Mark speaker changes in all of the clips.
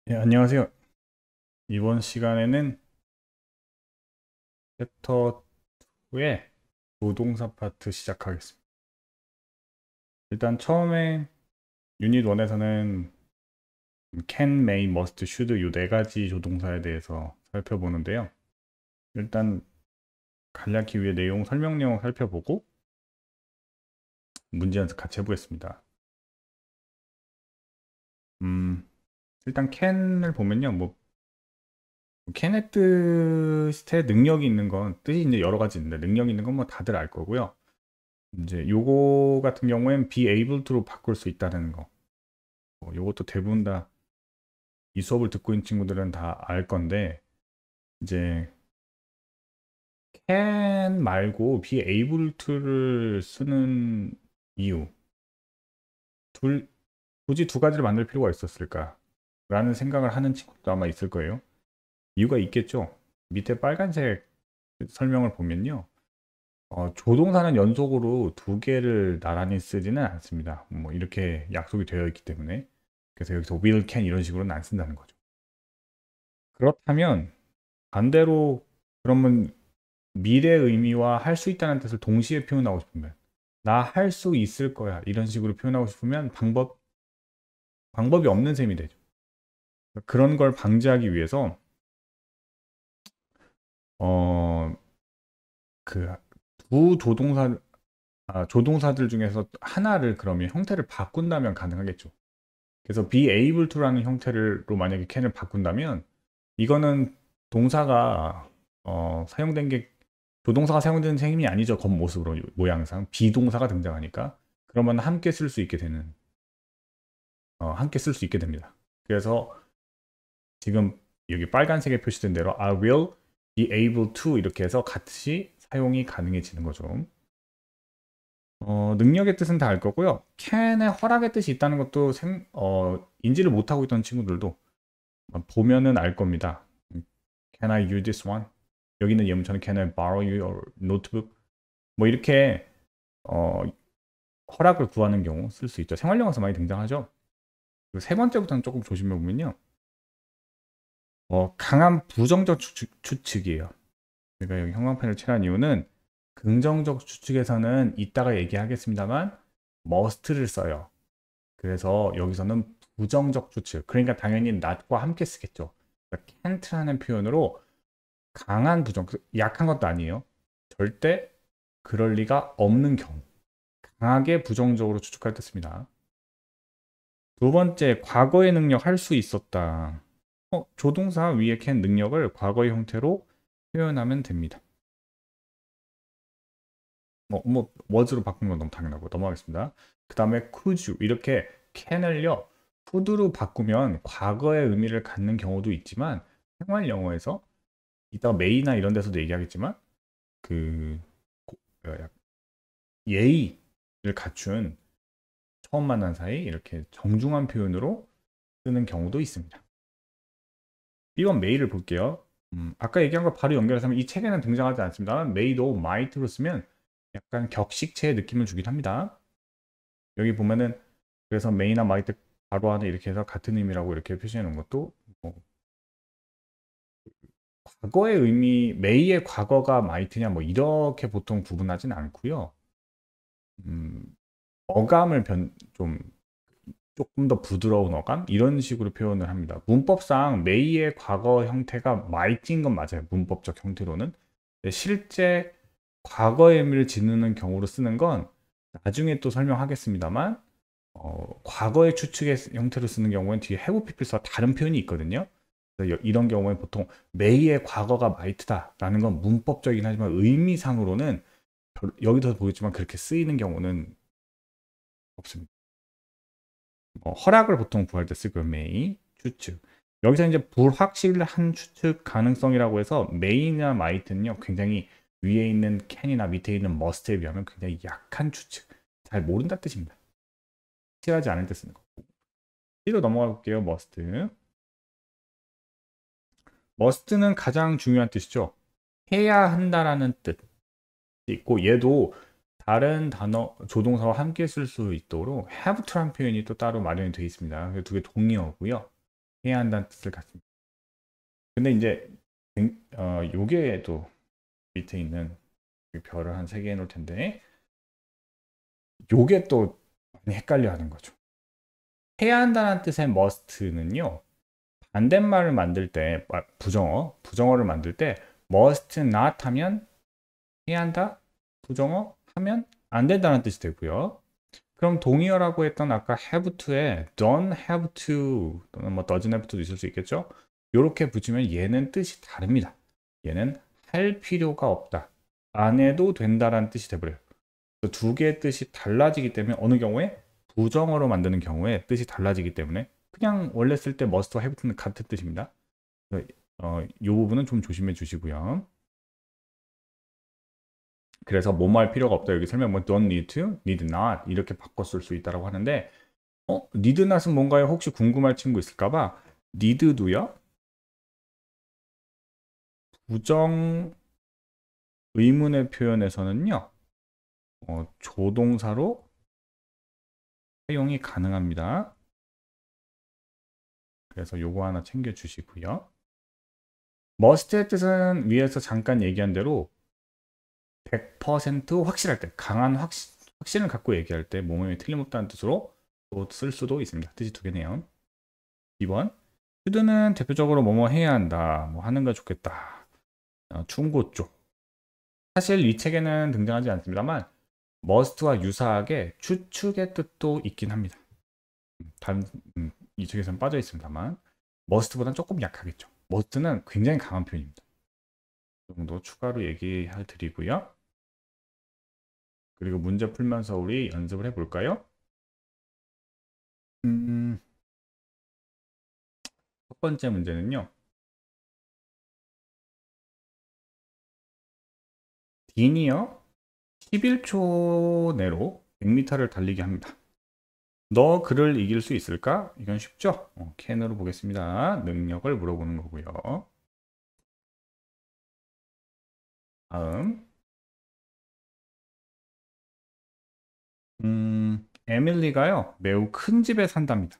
Speaker 1: 네, 안녕하세요. 이번 시간에는 챕터 2의 조동사 파트 시작하겠습니다. 일단 처음에 유닛 1에서는 can, may, must, should 이 네 가지 조동사에 대해서 살펴보는데요. 일단 간략히 위에 내용, 설명 내용 살펴보고 문제 연습 같이 해보겠습니다. 일단 can을 보면요. can의 뜻에 능력이 있는 건 뜻이 이제 여러 가지 있는데 능력이 있는 건 뭐 다들 알 거고요. 이제 요거 같은 경우엔 be able to로 바꿀 수 있다는 거. 요것도 대부분 다 이 수업을 듣고 있는 친구들은 다 알 건데, 이제 can 말고 be able to를 쓰는 이유. 굳이 두 가지를 만들 필요가 있었을까? 라는 생각을 하는 친구도 아마 있을 거예요. 이유가 있겠죠. 밑에 빨간색 설명을 보면요. 조동사는 연속으로 두 개를 나란히 쓰지는 않습니다. 뭐 이렇게 약속이 되어 있기 때문에. 그래서 여기서 will, can 이런 식으로는 안 쓴다는 거죠. 그렇다면 반대로 그러면 미래 의미와 할 수 있다는 뜻을 동시에 표현하고 싶으면 나 할 수 있을 거야 이런 식으로 표현하고 싶으면 방법이 없는 셈이 되죠. 그런 걸 방지하기 위해서 어 그 두 조동사들 중에서 하나를 그러면 형태를 바꾼다면 가능하겠죠. 그래서 be able to라는 형태로 만약에 can을 바꾼다면 이거는 동사가 사용된 게 조동사가 사용되는 셈이 아니죠. 겉모습으로 모양상 비동사가 등장하니까 그러면 함께 쓸 수 있게 됩니다. 그래서 지금 여기 빨간색에 표시된 대로 I will be able to 이렇게 해서 같이 사용이 가능해지는 거죠. 능력의 뜻은 다 알 거고요. can의 허락의 뜻이 있다는 것도 인지를 못하고 있던 친구들도 보면은 알 겁니다. Can I use this one? 여기는 예문처럼 Can I borrow your notebook? 뭐 이렇게 어, 허락을 구하는 경우 쓸 수 있죠. 생활용어에서 많이 등장하죠. 그리고 세 번째부터는 조금 조심해 보면요. 강한 부정적 추측이에요. 제가 여기 형광펜을 칠한 이유는 긍정적 추측에서는 이따가 얘기하겠습니다만 must를 써요. 그래서 여기서는 부정적 추측, 그러니까 당연히 not과 함께 쓰겠죠. 그러니까 can't라는 표현으로 강한 부정, 약한 것도 아니에요. 절대 그럴 리가 없는 경우. 강하게 부정적으로 추측할 때 씁니다. 두 번째, 과거의 능력 할 수 있었다. 조동사 위에 can 능력을 과거의 형태로 표현하면 됩니다. was로 바꾼 건 너무 당연하고 넘어가겠습니다. 그 다음에 could you 이렇게 can을요 could로 바꾸면 과거의 의미를 갖는 경우도 있지만 생활 영어에서 이따가 may나 이런 데서도 얘기하겠지만 그 예의를 갖춘 처음 만난 사이 이렇게 정중한 표현으로 쓰는 경우도 있습니다. B번 메일을 볼게요. 아까 얘기한 거 바로 연결해서 하면 이 책에는 등장하지 않습니다만 may도 might로 쓰면 약간 격식체의 느낌을 주긴 합니다. 여기 보면은 그래서 may나 might 바로 안에 이렇게 해서 같은 의미라고 이렇게 표시해 놓은 것도 과거의 의미, may의 과거가 might냐 뭐 이렇게 보통 구분하진 않고요. 음, 어감을 좀 조금 더 부드러운 어감 이런 식으로 표현을 합니다. 문법상 may의 과거 형태가 might인 건 맞아요. 문법적 형태로는. 근데 실제 과거의 의미를 지니는 경우로 쓰는 건 나중에 또 설명하겠습니다만 과거의 추측의 형태로 쓰는 경우엔 뒤에 have people과 다른 표현이 있거든요. 그래서 이런 경우엔 보통 may의 과거가 might다라는 건 문법적이긴 하지만 의미상으로는 여기서 보겠지만 그렇게 쓰이는 경우는 없습니다. 허락을 보통 구할 때 쓰고요. may, 추측. 여기서 이제 불확실한 추측 가능성이라고 해서 may나 might는요. 굉장히 위에 있는 can이나 밑에 있는 must에 비하면 굉장히 약한 추측. 잘 모른다 뜻입니다. 확실하지 않을 때 쓰는 거. C로 넘어가 볼게요. must. must는 가장 중요한 뜻이죠. 해야 한다라는 뜻이 있고 얘도 다른 단어 조동사와 함께 쓸 수 있도록 have to라는 표현이 또 따로 마련이 되어 있습니다. 두 개 동의어고요. 해야 한다는 뜻을 갖습니다. 근데 이제 요게 또 밑에 있는 별을 한 3개 해놓을 텐데 요게 또 많이 헷갈려 하는 거죠. 해야 한다는 뜻의 must는요. 반대말을 만들 때 부정어를 만들 때 must not 하면 해야 한다, 부정어 하면 안 된다는 뜻이 되고요. 그럼 동의어라고 했던 아까 have to에 don't have to 또는 뭐 doesn't have to도 있을 수 있겠죠. 이렇게 붙이면 얘는 뜻이 다릅니다. 얘는 할 필요가 없다, 안 해도 된다라는 뜻이 돼버려요. 두 개의 뜻이 달라지기 때문에 어느 경우에 부정어로 만드는 경우에 뜻이 달라지기 때문에 그냥 원래 쓸 때 must와 have to는 같은 뜻입니다. 이 부분은 좀 조심해 주시고요. 그래서 뭐뭐 할 필요가 없다. 여기 설명은 don't need to, need not 이렇게 바꿔 쓸 수 있다고 하는데 need not은 뭔가요? 혹시 궁금할 친구 있을까봐 need도요. 부정 의문의 표현에서는요. 조동사로 사용이 가능합니다. 그래서 요거 하나 챙겨 주시고요. must의 뜻은 위에서 잠깐 얘기한 대로 100% 확실할 때, 강한 확신을 갖고 얘기할 때 뭐뭐에 틀림없다는 뜻으로 또 쓸 수도 있습니다. 뜻이 두 개네요. 2번 should는 대표적으로 뭐뭐 해야 한다, 뭐 하는 거 좋겠다, 충고 쪽. 사실 이 책에는 등장하지 않습니다만 must와 유사하게 추측의 뜻도 있긴 합니다. 다른 이 책에서는 빠져 있습니다만 must보다는 조금 약하겠죠. must는 굉장히 강한 표현입니다. 이 정도 추가로 얘기해 드리고요. 그리고 문제 풀면서 우리 연습을 해볼까요? 첫 번째 문제는요. 딘이요 11초 내로 100m를 달리게 합니다. 너 그를 이길 수 있을까? 이건 쉽죠? 캔으로 보겠습니다. 능력을 물어보는 거고요. 다음 에밀리가요 매우 큰 집에 산답니다.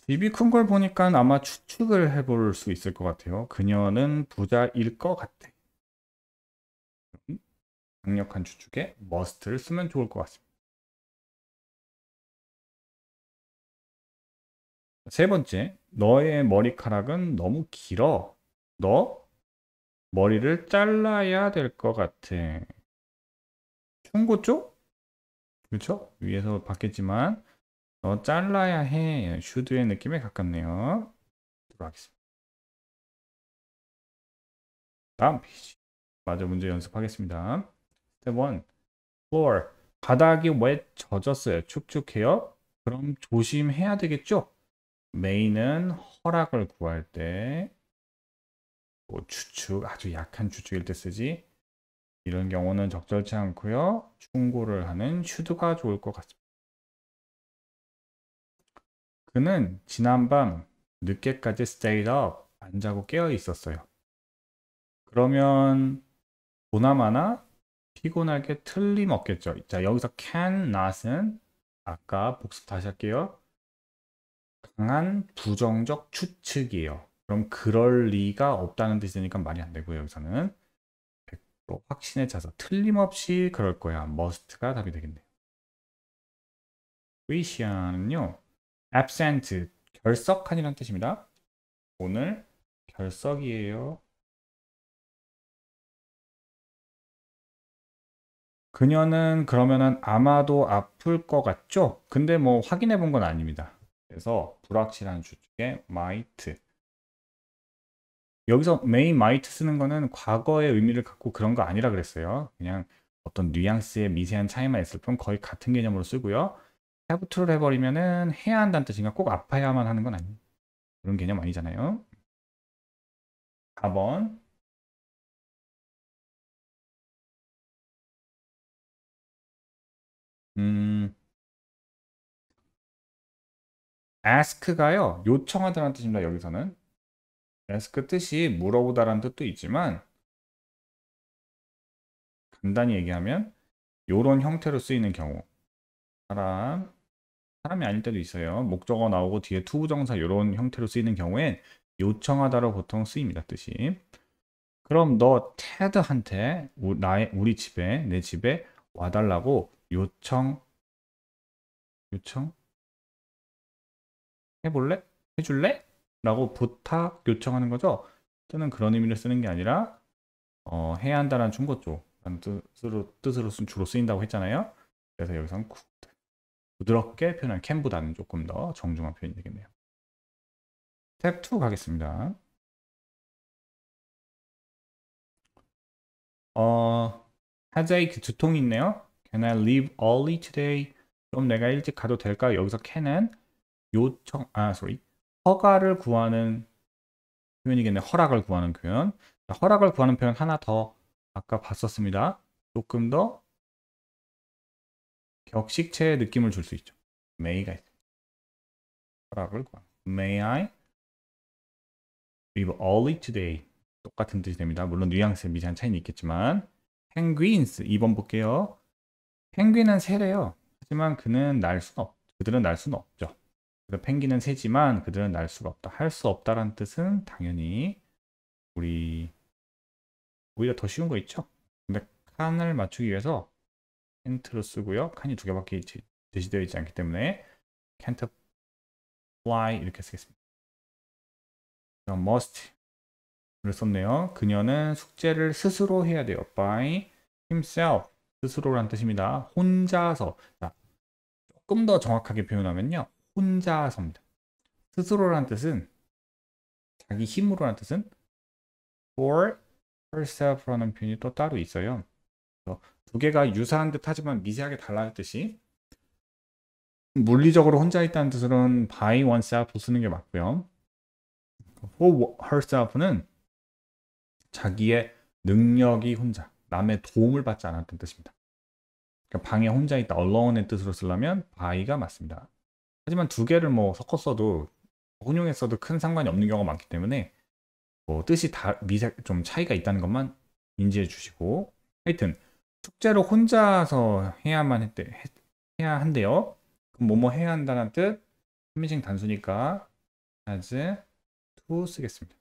Speaker 1: 집이 큰 걸 보니까 아마 추측을 해볼 수 있을 것 같아요. 그녀는 부자일 것 같아. 강력한 추측에 must를 쓰면 좋을 것 같습니다. 세 번째, 너의 머리카락은 너무 길어. 너 머리를 잘라야 될 것 같아. 충고 쪽? 그렇죠? 위에서 봤겠지만 너 잘라야 해. should의 느낌에 가깝네요. 들어가겠습니다. 다음 페이지. 마저 문제 연습하겠습니다. 스텝 1. floor. 바닥이 wet 젖었어요. 축축해요. 그럼 조심해야 되겠죠? may는 허락을 구할 때 추측, 아주 약한 추측일 때 쓰지. 이런 경우는 적절치 않고요. 충고를 하는 should가 좋을 것 같습니다. 그는 지난밤 늦게까지 stayed up, 안 자고 깨어 있었어요. 그러면 보나마나 피곤할 게 틀림없겠죠. 자, 여기서 can not은 아까 복습 다시 할게요. 강한 부정적 추측이에요. 그럼 그럴 리가 없다는 뜻이니까 말이 안 되고요. 여기서는 100% 확신에 차서 틀림없이 그럴 거야. must가 답이 되겠네요. 위시아는요. absent, 결석한이라는 뜻입니다. 오늘 결석이에요. 그녀는 그러면은 아마도 아플 것 같죠? 근데 뭐 확인해 본 건 아닙니다. 그래서 불확실한 주축에 might. 여기서 may, might 쓰는 거는 과거의 의미를 갖고 그런 거 아니라 그랬어요. 그냥 어떤 뉘앙스의 미세한 차이만 있을 뿐 거의 같은 개념으로 쓰고요. have to를 해버리면은 해야 한다는 뜻인가 꼭 아파야만 하는 건 아니에요. 그런 개념 아니잖아요. 4번. ask가요. 요청하다라는 뜻입니다. 여기서는. ask 뜻이 물어보다라는 뜻도 있지만 간단히 얘기하면 이런 형태로 쓰이는 경우 사람 사람이 아닐 때도 있어요. 목적어 나오고 뒤에 to 부정사 이런 형태로 쓰이는 경우엔 요청하다로 보통 쓰입니다. 뜻이. 그럼 너 테드한테 우리 집에 내 집에 와달라고 요청 해볼래? 해줄래? 라고 부탁 요청하는 거죠. 또는 그런 의미를 쓰는 게 아니라 해야 한다는 충고조 라는 뜻으로 주로 쓰인다고 했잖아요. 그래서 여기서는 부드럽게 표현한 can보다는 조금 더 정중한 표현이 되겠네요. 스텝 2 가겠습니다. headache 두통이 있네요. Can I leave early today? 좀 내가 일찍 가도 될까? 여기서 can은 허가를 구하는 표현이겠네. 허락을 구하는 표현. 자, 허락을 구하는 표현 하나 더 아까 봤었습니다. 조금 더 격식체의 느낌을 줄 수 있죠. may가 있어요. 허락을 구하는. May I leave early today? 똑같은 뜻이 됩니다. 물론 뉘앙스의 미세한 차이는 있겠지만 penguins 2번 볼게요. 펭귄은 새래요. 하지만 그들은 날 수는 없죠. 그래서 펭귄은 새지만 그들은 날 수가 없다. 할 수 없다라는 뜻은 당연히 오히려 더 쉬운 거 있죠. 근데 칸을 맞추기 위해서 can't로 쓰고요. 칸이 두 개밖에 제시되어 있지 않기 때문에 can't fly 이렇게 쓰겠습니다. must를 썼네요. 그녀는 숙제를 스스로 해야 돼요. by himself 스스로란 뜻입니다. 혼자서. 자, 조금 더 정확하게 표현하면요. 혼자서입니다. 스스로란 뜻은 자기 힘으로란 뜻은 for herself라는 표현이 또 따로 있어요. 두 개가 유사한 듯 하지만 미세하게 달라는 뜻이 물리적으로 혼자 있다는 뜻으로는 by oneself 쓰는 게 맞고요. for herself는 자기의 능력이 혼자, 남의 도움을 받지 않았던 뜻입니다. 그러니까 방에 혼자 있다, alone의 뜻으로 쓰려면 by가 맞습니다. 하지만 두 개를 뭐 섞어 써도 혼용했어도 큰 상관이 없는 경우가 많기 때문에 뭐 뜻이 좀 차이가 있다는 것만 인지해 주시고 하여튼 숙제로 혼자서 해야 한대요. 그럼 뭐뭐 해야 한다는 뜻 3인칭 단수니까 has to 쓰겠습니다.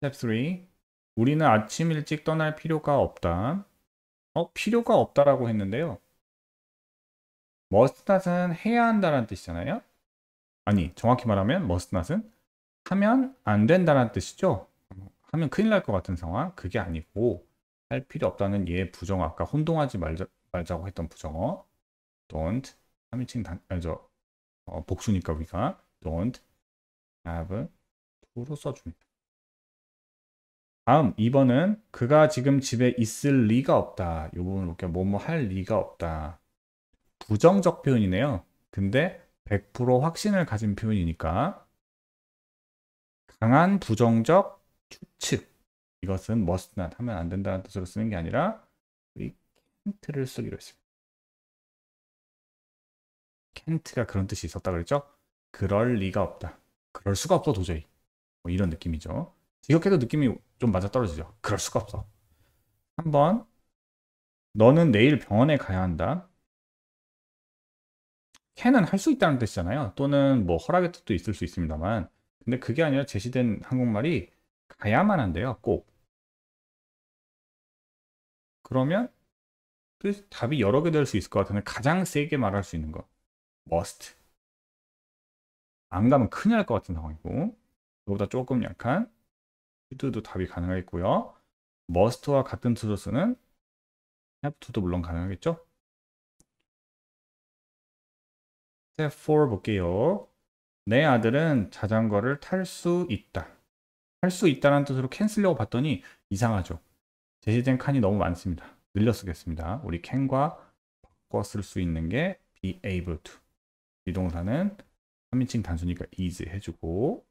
Speaker 1: 스텝 3 우리는 아침 일찍 떠날 필요가 없다. 필요가 없다라고 했는데요. must not은 해야 한다는 뜻이잖아요. 아니, 정확히 말하면 must not은 하면 안 된다는 뜻이죠. 하면 큰일 날 것 같은 상황. 그게 아니고 할 필요 없다는 얘 부정어. 아까 혼동하지 말자고 했던 부정어. don't 3인칭 복수니까 우리가 don't have to로 써줍니다. 다음 2번은 그가 지금 집에 있을 리가 없다. 이 부분을 볼게요. 뭐뭐 할 리가 없다. 부정적 표현이네요. 근데 100% 확신을 가진 표현이니까 강한 부정적 추측. 이것은 must not 하면 안 된다는 뜻으로 쓰는 게 아니라 우리 can't를 쓰기로 했습니다. can't가 그런 뜻이 있었다 그랬죠? 그럴 리가 없다. 그럴 수가 없어 도저히. 뭐 이런 느낌이죠. 지역해도 느낌이 좀 맞아떨어지죠. 그럴 수가 없어. 3번 너는 내일 병원에 가야 한다. can은 할 수 있다는 뜻이잖아요. 또는 뭐 허락의 뜻도 있을 수 있습니다만 근데 그게 아니라 제시된 한국말이 가야만 한대요. 꼭. 그러면 답이 여러 개 될 수 있을 것 같은데 가장 세게 말할 수 있는 거 must. 안 가면 큰일 날 것 같은 상황이고 그보다 조금 약한 should도 답이 가능하겠고요. must와 같은 뜻으로 쓰는 have to도 물론 가능하겠죠. 스텝 4 볼게요. 내 아들은 자전거를 탈 수 있다. 할 수 있다는 뜻으로 can 쓰려고 봤더니 이상하죠. 제시된 칸이 너무 많습니다. 늘려 쓰겠습니다. 우리 can과 바꿔 쓸 수 있는 게 be able to. 비동사는 3인칭 단수니까 is 해주고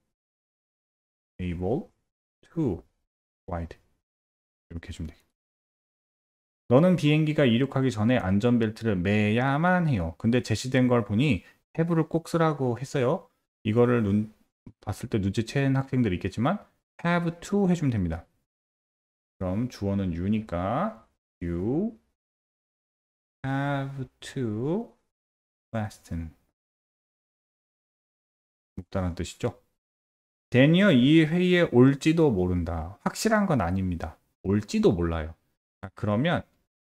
Speaker 1: able to ride 이렇게 해주면 되겠습니다. 너는 비행기가 이륙하기 전에 안전벨트를 매야만 해요. 근데 제시된 걸 보니 have를 꼭 쓰라고 했어요. 이거를 봤을 때 눈치챈 학생들이 있겠지만 have to 해주면 됩니다. 그럼 주어는 you니까 you have to fasten. 묶다는 뜻이죠. 데니어 이 회의에 올지도 모른다. 확실한 건 아닙니다. 올지도 몰라요. 자, 그러면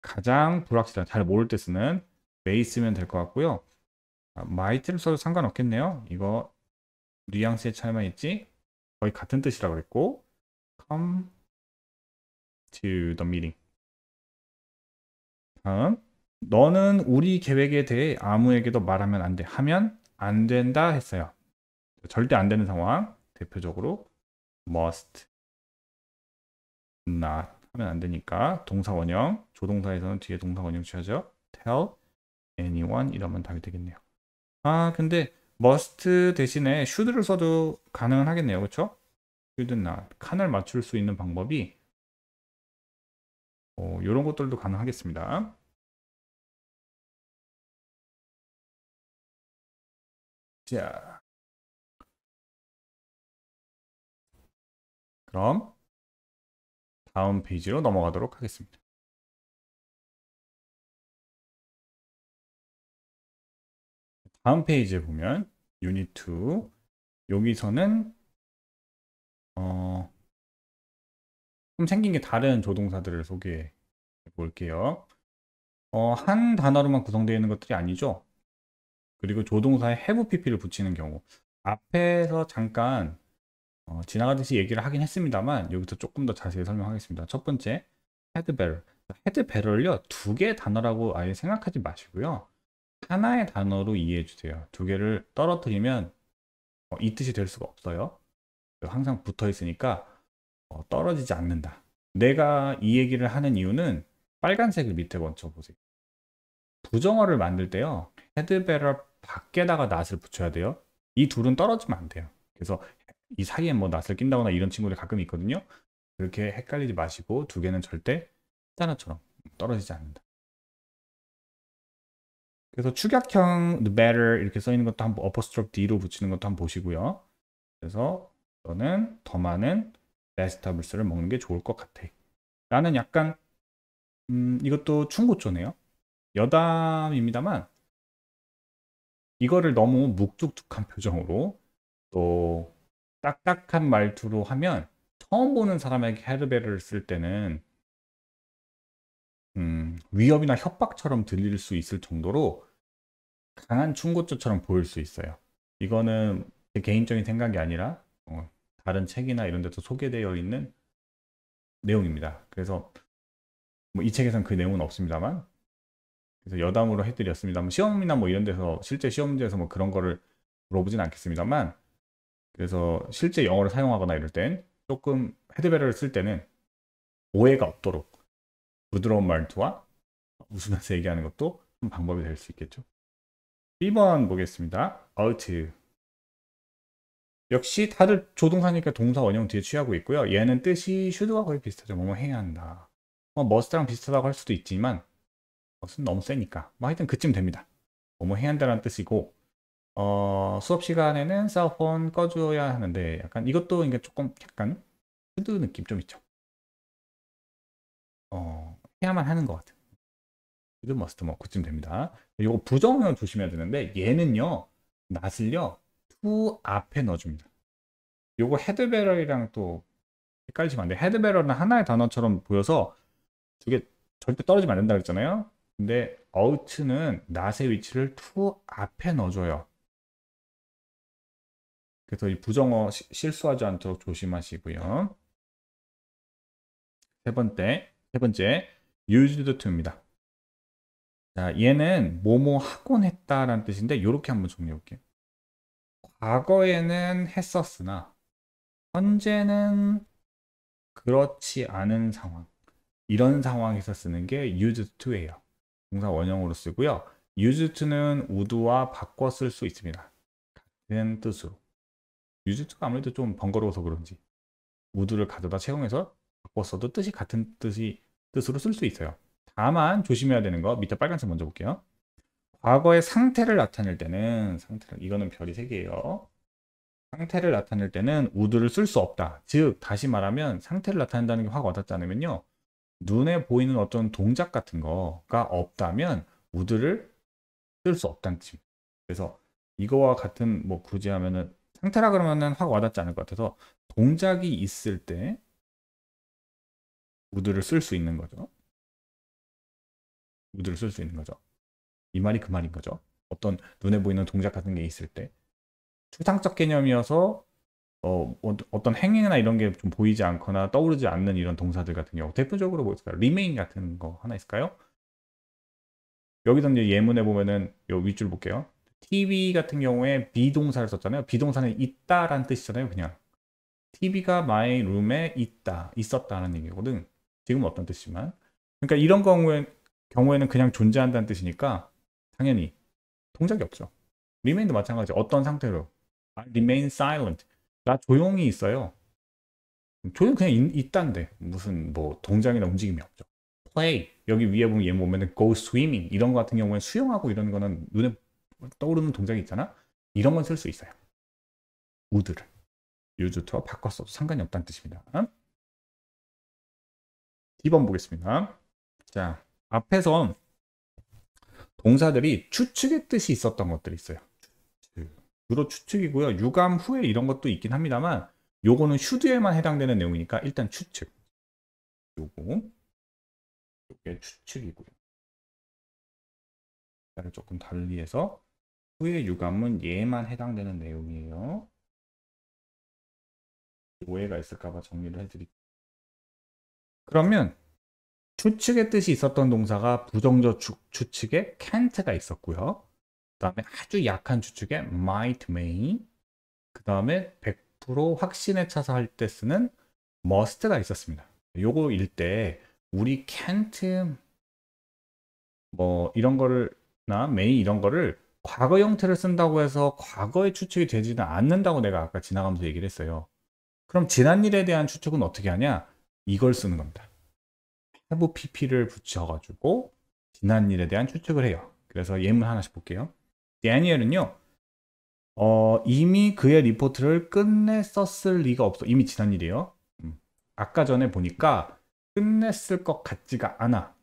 Speaker 1: 가장 불확실한, 잘 모를 때 쓰는 may 쓰면 될 것 같고요. might를 써도 상관없겠네요. 이거 뉘앙스의 차이만 있지 거의 같은 뜻이라고 그랬고, come to the meeting. 다음, 너는 우리 계획에 대해 아무에게도 말하면 안 돼. 하면 안 된다 했어요. 절대 안 되는 상황. 대표적으로 must not 하면 안 되니까 동사 원형, 조동사에서는 뒤에 동사 원형 취하죠. tell anyone 이러면 답이 되겠네요. 근데 must 대신에 should를 써도 가능은 하겠네요. 그렇죠? should not. 칸을 맞출 수 있는 방법이 이런 것들도 가능하겠습니다. 자, 그럼 다음 페이지로 넘어가도록 하겠습니다. 다음 페이지에 보면 유닛 2 여기서는 좀 생긴 게 다른 조동사들을 소개해 볼게요. 한 단어로만 구성되어 있는 것들이 아니죠. 그리고 조동사에 have pp를 붙이는 경우, 앞에서 잠깐 지나가듯이 얘기를 하긴 했습니다만 여기서 조금 더 자세히 설명하겠습니다. 첫 번째, had better. had better를요, 두 개의 단어라고 아예 생각하지 마시고요. 하나의 단어로 이해해 주세요. 두 개를 떨어뜨리면 이 뜻이 될 수가 없어요. 항상 붙어 있으니까 떨어지지 않는다. 내가 이 얘기를 하는 이유는 빨간색을 밑에 먼저 보세요. 부정어를 만들 때요, had better 밖에다가 not을 붙여야 돼요. 이 둘은 떨어지면 안 돼요. 그래서 이 사이에 뭐 not을 낀다거나 이런 친구들이 가끔 있거든요. 그렇게 헷갈리지 마시고 두 개는 절대 단어처럼 떨어지지 않는다. 그래서 축약형 the better 이렇게 써 있는 것도 한번 apostrophe d로 붙이는 것도 한번 보시고요. 그래서 저는 더 많은 vegetables를 먹는 게 좋을 것 같아. 라는 약간 이것도 충고조네요. 여담입니다만 이거를 너무 묵뚝뚝한 표정으로 또 딱딱한 말투로 하면 처음 보는 사람에게 헤르베를 쓸 때는 위협이나 협박처럼 들릴 수 있을 정도로 강한 충고조처럼 보일 수 있어요. 이거는 제 개인적인 생각이 아니라 다른 책이나 이런 데서 소개되어 있는 내용입니다. 그래서 뭐 이 책에서는 그 내용은 없습니다만, 그래서 여담으로 해드렸습니다만, 시험이나 뭐 이런 데서 실제 시험 문제에서 뭐 그런 거를 물어보진 않겠습니다만, 그래서 실제 영어를 사용하거나 이럴 땐 조금 헤드베러를 쓸 때는 오해가 없도록 부드러운 말투와 웃으면서 얘기하는 것도 좀 방법이 될 수 있겠죠. 1번 보겠습니다. ought. 역시 다들 조동사니까 동사 원형 뒤에 취하고 있고요. 얘는 뜻이 should와 거의 비슷하죠. 뭐뭐 해야 한다. must랑 비슷하다고 할 수도 있지만 must는 너무 세니까 뭐 하여튼 그쯤 됩니다. 뭐뭐 해야 한다는 뜻이고, 수업 시간에는 셀폰 꺼줘야 하는데 약간 이것도 이게 조금 약간 should 느낌 좀 있죠. 해야만 하는 것 같아요. should, must 뭐 그쯤 됩니다. 이거 부정형 조심해야 되는데 얘는요, not을요 to 앞에 넣어줍니다. 요거 헤드베럴이랑 또 헷갈리시면 안 돼요. 헤드베럴은 하나의 단어처럼 보여서 두 개 절대 떨어지면 안 된다 그랬잖아요. 근데 out는 not의 위치를 to 앞에 넣어줘요. 그래서 이 부정어 실수하지 않도록 조심하시고요. 세 번째 used to입니다. 자, 얘는 뭐뭐 하곤 했다라는 뜻인데 이렇게 한번 정리해 볼게요. 과거에는 했었으나 현재는 그렇지 않은 상황, 이런 상황에서 쓰는 게 used to예요. 동사 원형으로 쓰고요. used to는 would와 바꿔 쓸 수 있습니다. 같은 뜻으로. used to가 아무래도 좀 번거로워서 그런지 would를 가져다 채용해서 바꿔 써도 뜻이 같은 뜻으로 쓸 수 있어요. 다만 조심해야 되는 거, 밑에 빨간색 먼저 볼게요. 과거의 상태를 나타낼 때는, 이거는 별이 3개예요. 상태를 나타낼 때는 would를 쓸 수 없다. 즉 다시 말하면 상태를 나타낸다는 게 확 와닿지 않으면요, 눈에 보이는 어떤 동작 같은 거가 없다면 would를 쓸 수 없다는 뜻입니다. 그래서 이거와 같은 뭐 굳이 하면은 상태라 그러면은 확 와닿지 않을 것 같아서 동작이 있을 때 would를 쓸 수 있는 거죠. would를 쓸 수 있는 거죠. 이 말이 그 말인 거죠. 어떤 눈에 보이는 동작 같은 게 있을 때 추상적 개념이어서 어떤 행위나 이런 게 좀 보이지 않거나 떠오르지 않는 이런 동사들 같은 경우 대표적으로 뭐 있을까요? remain 같은 거 하나 있을까요? 여기서 이제 예문에 보면은 요 윗줄 볼게요. TV 같은 경우에 비동사를 썼잖아요. 비동사는 있다라는 뜻이잖아요. 그냥 TV가 my room에 있다, 있었다는 얘기거든. 지금은 어떤 뜻이지만. 그러니까 이런 경우에는 그냥 존재한다는 뜻이니까 당연히 동작이 없죠. remain도 마찬가지. 어떤 상태로 I remain silent. 나 조용히 있어요. 조용히 그냥 있다는데 무슨 뭐 동작이나 움직임이 없죠. play 여기 위에 보면 얘 보면은 go swimming 이런 거 같은 경우에 수영하고 이런 거는 눈에 떠오르는 동작이 있잖아. 이런 건 쓸 수 있어요. would를 use와 바꿨어도 상관이 없다는 뜻입니다. D번 보겠습니다. 자, 앞에선 동사들이 추측의 뜻이 있었던 것들이 있어요. 주로 추측이고요. 유감 후에 이런 것도 있긴 합니다만 요거는 should에만 해당되는 내용이니까 일단 추측. 요게 추측이고요. 를 조금 달리해서 후의 유감은 얘만 해당되는 내용이에요. 오해가 있을까봐 정리를 해드릴게요. 그러면 추측의 뜻이 있었던 동사가 부정적 추측에 can't가 있었고요. 그 다음에 아주 약한 추측에 might, may, 그 다음에 100% 확신에 차서 할 때 쓰는 must가 있었습니다. 요거 일 때 우리 can't 뭐 이런 거를 나 may 이런 거를 과거 형태를 쓴다고 해서 과거의 추측이 되지는 않는다고 내가 아까 지나가면서 얘기를 했어요. 그럼 지난 일에 대한 추측은 어떻게 하냐? 이걸 쓰는 겁니다. have pp를 붙여가지고 지난 일에 대한 추측을 해요. 그래서 예문 하나씩 볼게요. 데니엘은요, 이미 그의 리포트를 끝냈었을 리가 없어. 이미 지난 일이에요. 아까 전에 보니까 끝냈을 것 같지가 않아.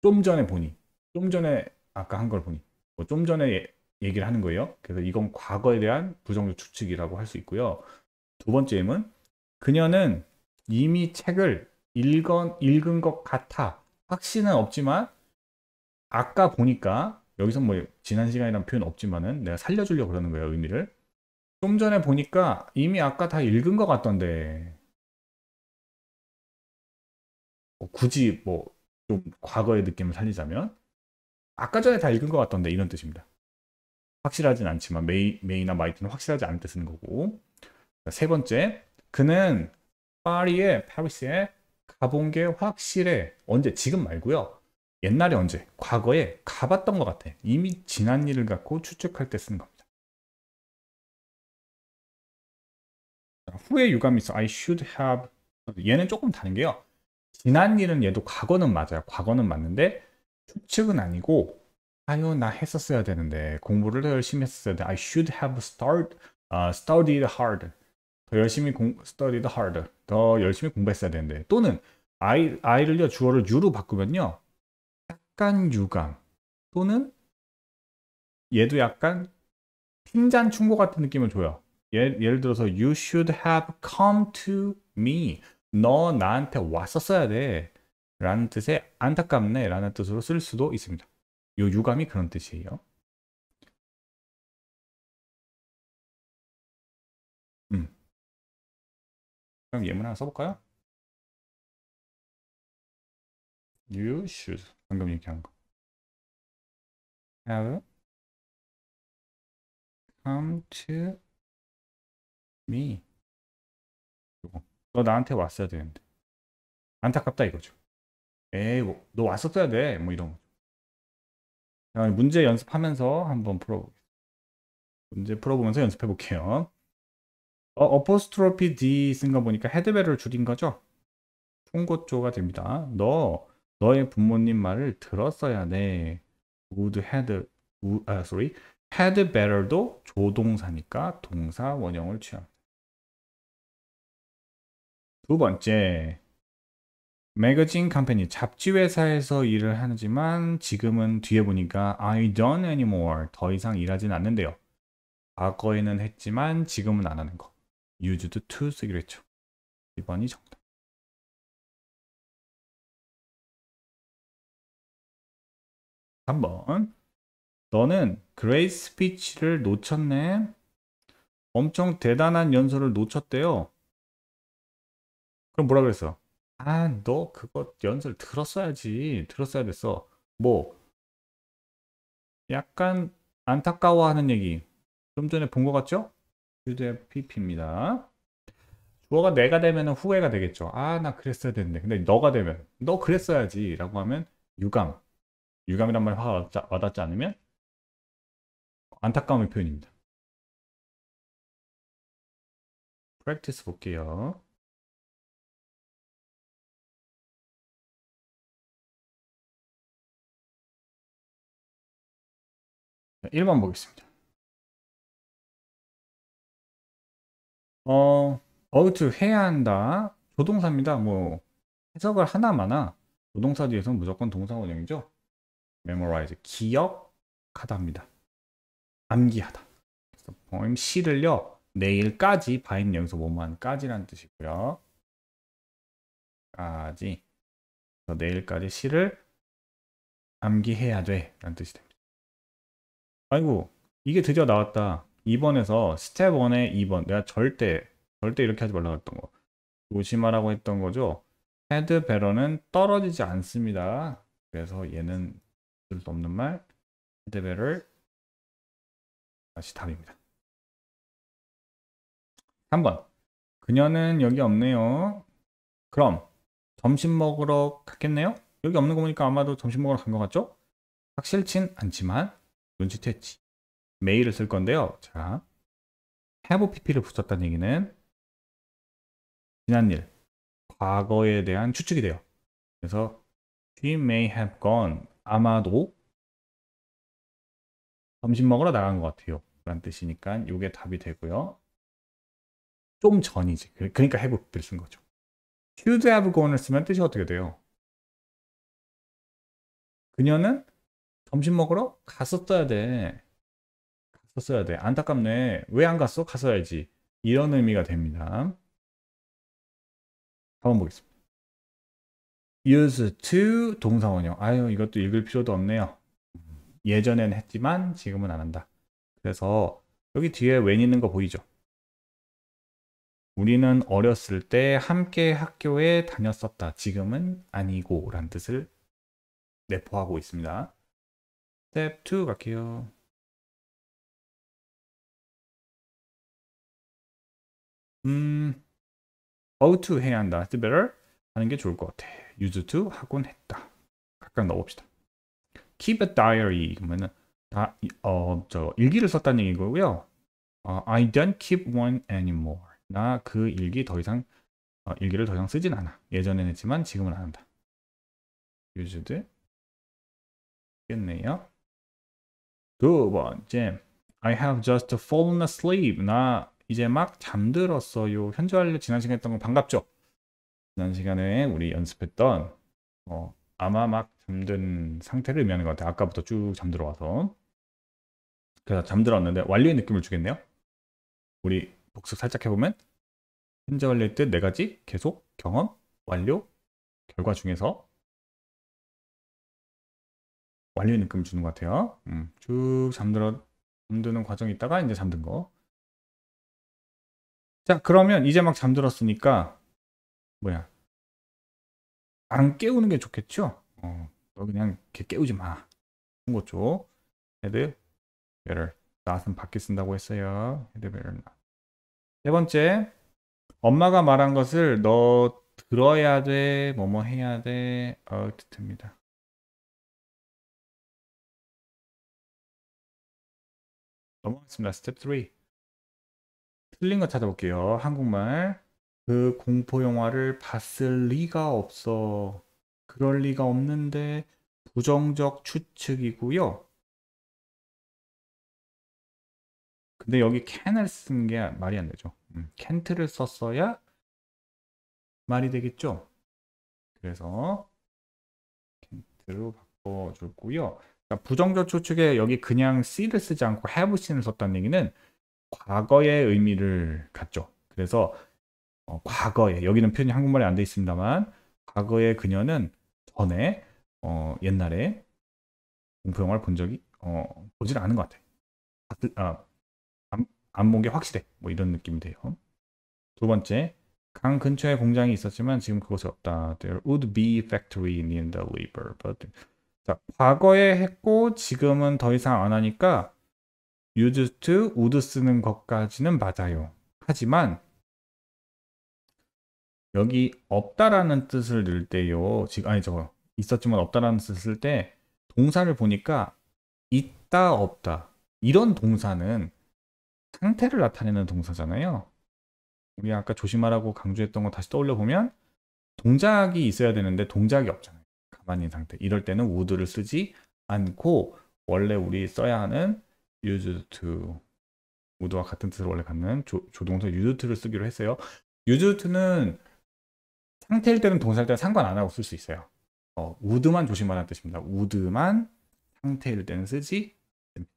Speaker 1: 좀 전에 보니, 좀 전에 아까 한 걸 보니, 뭐좀 전에 얘기를 하는 거예요. 그래서 이건 과거에 대한 부정적 추측이라고 할 수 있고요. 두 번째 예문, 그녀는 이미 책을 읽은 것 같아. 확신은 없지만 아까 보니까 여기서 뭐 지난 시간이라는 표현 없지만은 내가 살려주려고 그러는 거예요, 의미를. 좀 전에 보니까 이미 아까 다 읽은 것 같던데 굳이 뭐 좀 과거의 느낌을 살리자면 아까 전에 다 읽은 것 같던데 이런 뜻입니다. 확실하진 않지만 메이나 마이트는 확실하지 않을 때 쓰는 거고. 세 번째, 그는 파리스에 가본 게 확실해. 언제? 지금 말고요. 옛날에 언제? 과거에 가봤던 것 같아. 이미 지난 일을 갖고 추측할 때 쓰는 겁니다. 후에 유감이 있어. I should have. 얘는 조금 다른 게요. 지난 일은 얘도 과거는 맞아요. 과거는 맞는데 추측은 아니고 아유 나 했었어야 되는데 공부를 더 열심히 했었어야 돼. I should have studied hard. 더 열심히 studied hard. 더 열심히 공부했어야 되는데 또는 I를요 주어를 you로 바꾸면요 약간 유감 또는 얘도 약간 핀잔 충고 같은 느낌을 줘요. 예를 들어서 you should have come to me. 너 나한테 왔었어야 돼. 라는 뜻의 안타깝네 라는 뜻으로 쓸 수도 있습니다. 요 유감이 그런 뜻이에요. 그럼 예문 하나 써볼까요? You should 방금 얘기한 거 have come to me. 요거. 너 나한테 왔어야 되는데 안타깝다 이거죠. 에이 너 왔었어야 돼. 뭐 이런 거. 자, 문제 연습하면서 한번 풀어보겠습니다. 문제 풀어보면서 연습해 볼게요. 어포스트로피 D 쓴 거 보니까 헤드베를 줄인 거죠? 통고조가 됩니다. 너의 부모님 말을 들었어야 돼. would had, sorry, had better도 조동사니까 동사 원형을 취합니다. 두 번째, 매거진 컴퍼니 잡지 회사에서 일을 하지만 지금은 뒤에 보니까 I don't anymore 더 이상 일하진 않는데요. 과거에는 했지만 지금은 안 하는 거. used to 쓰기로 했죠. 2번이 정답. 3번. 너는 그레이스 스피치를 놓쳤네. 엄청 대단한 연설을 놓쳤대요. 그럼 뭐라 그랬어? 아, 너 그거 연설 들었어야지. 들었어야 됐어. 뭐, 약간 안타까워하는 얘기. 좀 전에 본 것 같죠? 휴대 PP입니다. 주어가 내가 되면 후회가 되겠죠. 아, 나 그랬어야 됐는데. 근데 너가 되면, 너 그랬어야지. 라고 하면 유감. 유감이란 말 와닿지 않으면 안타까움의 표현입니다. 프랙티스 볼게요. 1번 보겠습니다. 어, to 해야 한다. 조동사입니다. 뭐 해석을 하나마나 조동사 뒤에서는 무조건 동사 원형이죠. memorize, 기억하다입니다. 암기하다. 그래서 poem 시를요. 내일까지 바인 여기서 뭐만까지라는 뜻이고요. 까지. 그래서 내일까지 시를 암기해야 돼 라는 뜻이 됩니다. 아이고 이게 드디어 나왔다. 2번에서 스텝 1의 2번 내가 절대 이렇게 하지 말라고 했던 거 조심하라고 했던 거죠. 헤드 베러는 떨어지지 않습니다. 그래서 얘는 쓸 수 없는 말 헤드 베러 다시 답입니다. 3번 그녀는 여기 없네요. 그럼 점심 먹으러 갔겠네요? 여기 없는 거 보니까 아마도 점심 먹으러 간 것 같죠? 확실진 않지만 눈치챘지. 메일을 쓸 건데요. 자, have pp를 붙였다는 얘기는 지난 일, 과거에 대한 추측이 돼요. 그래서 she may have gone 아마도 점심 먹으러 나간 것 같아요. 라는 뜻이니까 이게 답이 되고요. 좀 전이지. 그러니까 have pp를 쓴 거죠. should have gone을 쓰면 뜻이 어떻게 돼요? 그녀는 점심 먹으러 갔었어야 돼. 갔었어야 돼. 안타깝네. 왜 안 갔어? 갔어야지. 이런 의미가 됩니다. 한번 보겠습니다. use to 동사원형. 아유, 이것도 읽을 필요도 없네요. 예전엔 했지만 지금은 안 한다. 그래서 여기 뒤에 when 있는 거 보이죠? 우리는 어렸을 때 함께 학교에 다녔었다. 지금은 아니고 라는 뜻을 내포하고 있습니다. 스텝 2 갈게요. to 해야 한다. It's better 하는 게 좋을 것 같아. use to 하곤 했다. 각각 넣어봅시다. keep a diary 그러면은 일기를 썼다는 얘기고요. I don't keep one anymore. 나 그 일기를 더 이상 쓰진 않아. 예전엔 했지만 지금은 안 한다. used 겠네요. 두 번째, I have just fallen asleep. 나 이제 막 잠들었어요. 현재 완료 지난 시간에 했던 거 반갑죠? 지난 시간에 우리 연습했던 아마 막 잠든 상태를 의미하는 것 같아요. 아까부터 쭉 잠들어 와서. 그래서 잠들었는데 완료의 느낌을 주겠네요. 우리 복습 살짝 해보면 현재 완료의 뜻 네 가지 계속, 경험, 완료, 결과 중에서 완료의 느낌을 주는 것 같아요. 쭉 잠드는 과정이 있다가 이제 잠든 거. 자, 그러면 이제 막 잠들었으니까 뭐야? 안 깨우는 게 좋겠죠? 너 그냥 깨우지 마. 그런 거죠. 헤드 better. not은 밖에 쓴다고 했어요. 헤드 better not. 세 번째, 엄마가 말한 것을 너 들어야 돼, 뭐뭐 해야 돼, 뜻입니다. 넘어가겠습니다. 스텝 3. 틀린 거 찾아볼게요. 한국말. 그 공포 영화를 봤을 리가 없어. 그럴 리가 없는데 부정적 추측이고요. 근데 여기 can을 쓴 게 말이 안 되죠. can't를 썼어야 말이 되겠죠. 그래서 can't로 바꿔줬고요. 그러니까 부정적 추측에 여기 그냥 C를 쓰지 않고 have seen을 썼다는 얘기는 과거의 의미를 갖죠. 그래서 과거에, 여기는 표현이 한국말에 안 돼 있습니다만, 과거에 그녀는 전에 옛날에 공포 영화를 본 적이 보질 않은 것 같아. 안 본 게 확실해. 뭐 이런 느낌이 돼요. 두 번째, 강 근처에 공장이 있었지만 지금 그곳에 없다. There would be factory near the river. But... 자, 과거에 했고 지금은 더 이상 안 하니까 used to, would 쓰는 것까지는 맞아요. 하지만 여기 없다라는 뜻을 넣을 때요. 지금 아니죠. 있었지만 없다라는 뜻을 쓸 때 동사를 보니까 있다, 없다. 이런 동사는 상태를 나타내는 동사잖아요. 우리 아까 조심하라고 강조했던 거 다시 떠올려 보면 동작이 있어야 되는데 동작이 없잖아요. 가만히 있는 상태. 이럴 때는 would를 쓰지 않고 원래 우리 써야 하는 used to, would와 같은 뜻을 원래 갖는 조동사 used to를 쓰기로 했어요. used to는 상태일 때는 동사일 때는 상관 안 하고 쓸 수 있어요. would만 조심하라는 뜻입니다. would만 상태일 때는 쓰지 됩니다.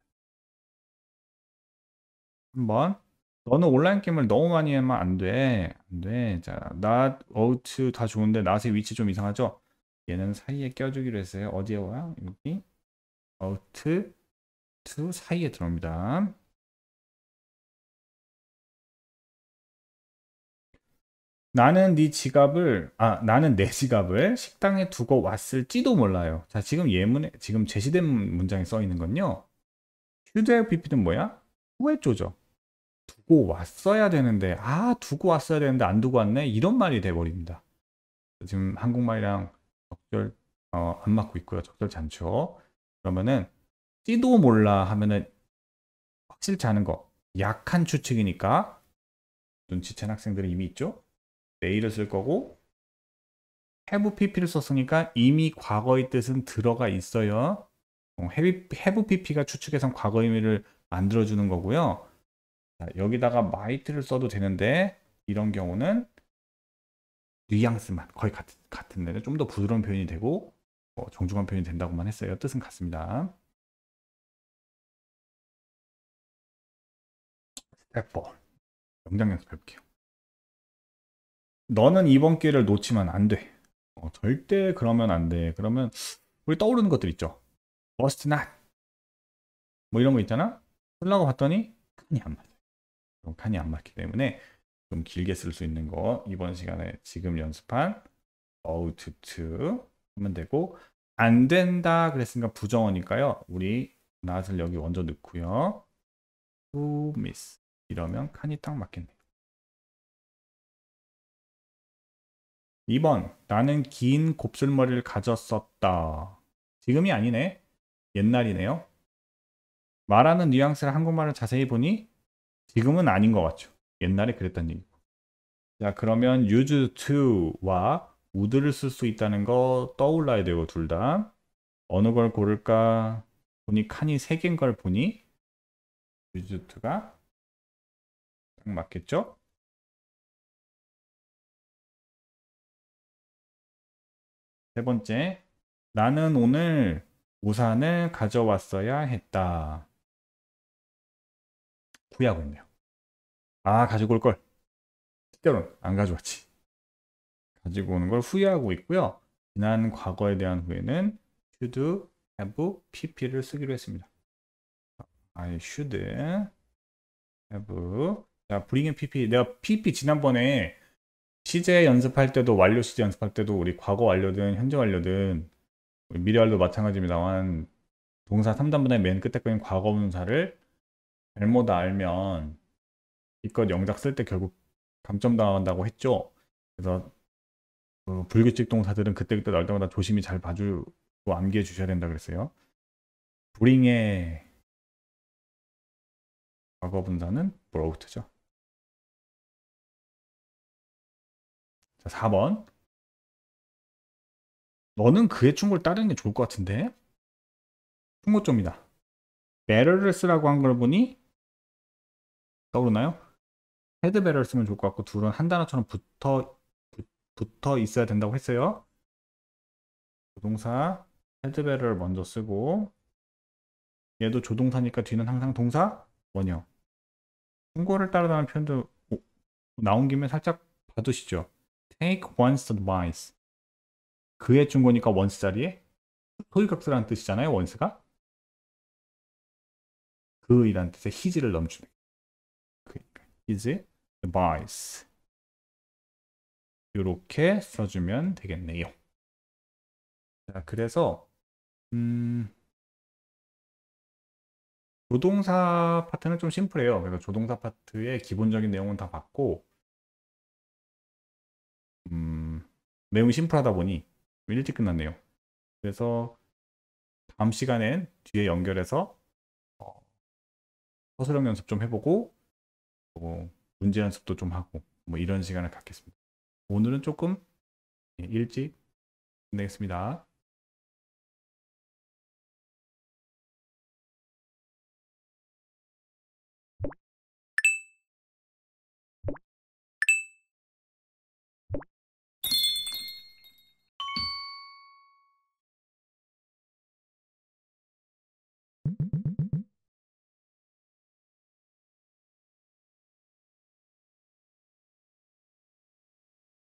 Speaker 1: 한번 너는 온라인 게임을 너무 많이 하면 안 돼. 안 돼. 자, not, out 다 좋은데 not의 위치 좀 이상하죠? 얘는 사이에 껴주기로 했어요. 어디에 와요? 여기 out to 사이에 들어옵니다. 나는 나는 내 지갑을 식당에 두고 왔을지도 몰라요. 자, 지금 예문에 지금 제시된 문장에 써 있는 건요. should have pp는 뭐야? 후회조죠. 두고 왔어야 되는데 두고 왔어야 되는데 안 두고 왔네 이런 말이 돼 버립니다. 지금 한국말이랑 적절 안 맞고 있고요. 적절치 않죠. 그러면은 찌도 몰라 하면은 확실치 않은 거 약한 추측이니까 눈치챈 학생들은 이미 있죠. 내일을 쓸 거고 have pp를 썼으니까 이미 과거의 뜻은 들어가 있어요. have pp가 추측해서 과거 의미를 만들어주는 거고요. 자, 여기다가 might를 써도 되는데 이런 경우는 뉘앙스만 거의 같은데 좀 더 부드러운 표현이 되고 정중한 표현이 된다고만 했어요. 뜻은 같습니다. 스텝 4 영장 연습해볼게요. 너는 이번 기회를 놓치면 안 돼. 절대 그러면 안 돼. 그러면 우리 떠오르는 것들 있죠. must not 뭐 이런 거 있잖아. 쓰려고 봤더니 칸이 안 맞아요. 칸이 안 맞기 때문에 좀 길게 쓸 수 있는 거 이번 시간에 지금 연습한 out to 하면 되고 안 된다 그랬으니까 부정어니까요. 우리 not을 여기 먼저 넣고요. to miss 이러면 칸이 딱 맞겠네요. 2번 나는 긴 곱슬머리를 가졌었다. 지금이 아니네. 옛날이네요. 말하는 뉘앙스를 한국말을 자세히 보니 지금은 아닌 것 같죠. 옛날에 그랬던 얘기고. 자, 그러면 used to와 would를 쓸 수 있다는 거 떠올라야 되고 둘 다. 어느 걸 고를까 보니 칸이 3개인 걸 보니 used to가 딱 맞겠죠? 세 번째, 나는 오늘 우산을 가져왔어야 했다. 후회하고 있네요. 가지고 올 걸. 실제로는 안 가져왔지. 가지고 오는 걸 후회하고 있고요. 지난 과거에 대한 후회는 should have pp를 쓰기로 했습니다. I should have. 자, bring pp. 내가 pp 지난번에 시제 연습할 때도 완료 시제 연습할 때도 우리 과거 완료든 현재 완료든 미래 완료 마찬가지입니다만 동사 3단분의 맨 끝에 거인 과거분사를 잘못 알면 이것 영작 쓸 때 결국 감점당한다고 했죠. 그래서 불규칙 동사들은 그때그때 나올 때마다 조심히 잘 봐주고 암기해 주셔야 된다 그랬어요. bring의 과거분사는 brought죠. 자, 4번. 너는 그의 충고를 따르는 게 좋을 것 같은데? 충고점이다. better를 쓰라고 한 걸 보니 떠오르나요? had better 쓰면 좋을 것 같고 둘은 한 단어처럼 붙어 있어야 된다고 했어요. 조동사 헤드베러를 먼저 쓰고 얘도 조동사니까 뒤는 항상 동사 원형. 충고를 따르다는 표현도 나온 김에 살짝 봐두시죠. Take one's advice. 그의 충고니까 once 자리에 소유격수라는 뜻이잖아요. once가. 그이란 뜻의 his를 넘주는. 그러니까 his advice. 이렇게 써주면 되겠네요. 자, 그래서 조동사 파트는 좀 심플해요. 그래서 조동사 파트의 기본적인 내용은 다 봤고 내용이 심플하다 보니 일찍 끝났네요. 그래서 다음 시간엔 뒤에 연결해서 서술형 연습 좀 해보고 문제 연습도 좀 하고 뭐 이런 시간을 갖겠습니다. 오늘은 조금 일찍 끝내겠습니다.